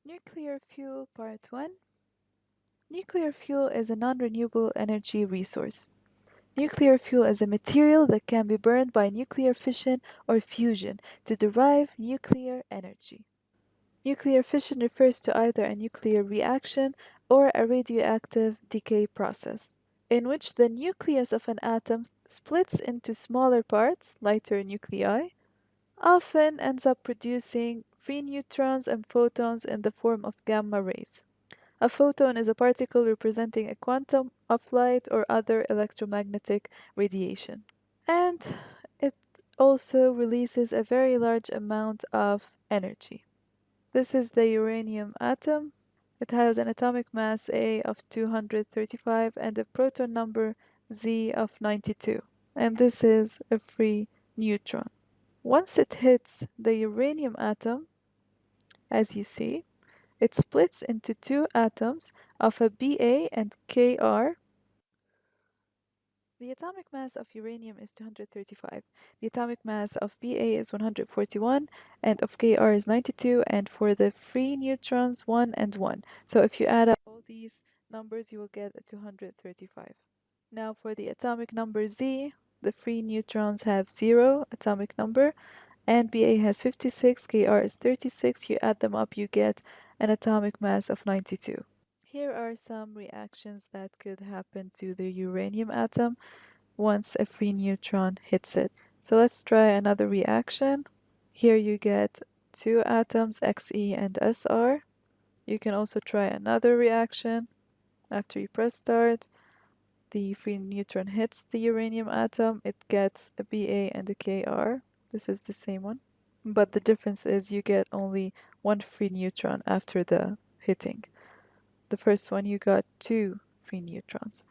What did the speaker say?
Nuclear fuel part 1. Nuclear fuel is a non-renewable energy resource. Nuclear fuel is a material that can be burned by nuclear fission or fusion to derive nuclear energy. Nuclear fission refers to either a nuclear reaction or a radioactive decay process, in which the nucleus of an atom splits into smaller parts, lighter nuclei, often ends up producing free neutrons and photons in the form of gamma rays. A photon is a particle representing a quantum of light or other electromagnetic radiation. And it also releases a very large amount of energy. This is the uranium atom. It has an atomic mass A of 235 and a proton number Z of 92. And this is a free neutron. Once it hits the uranium atom, as you see, it splits into two atoms of a Ba and Kr. The atomic mass of uranium is 235. The atomic mass of Ba is 141 and of Kr is 92, and for the free neutrons 1 and 1. So if you add up all these numbers you will get a 235. Now for the atomic number Z, the free neutrons have 0 atomic number and Ba has 56, Kr is 36. You add them up, you get an atomic mass of 92. Here are some reactions that could happen to the uranium atom once a free neutron hits it. So let's try another reaction. Here you get two atoms, Xe and Sr. You can also try another reaction. After you press start, the free neutron hits the uranium atom. It gets a Ba and a Kr. This is the same one. But the difference is you get only one free neutron after the hitting. The first one you got two free neutrons.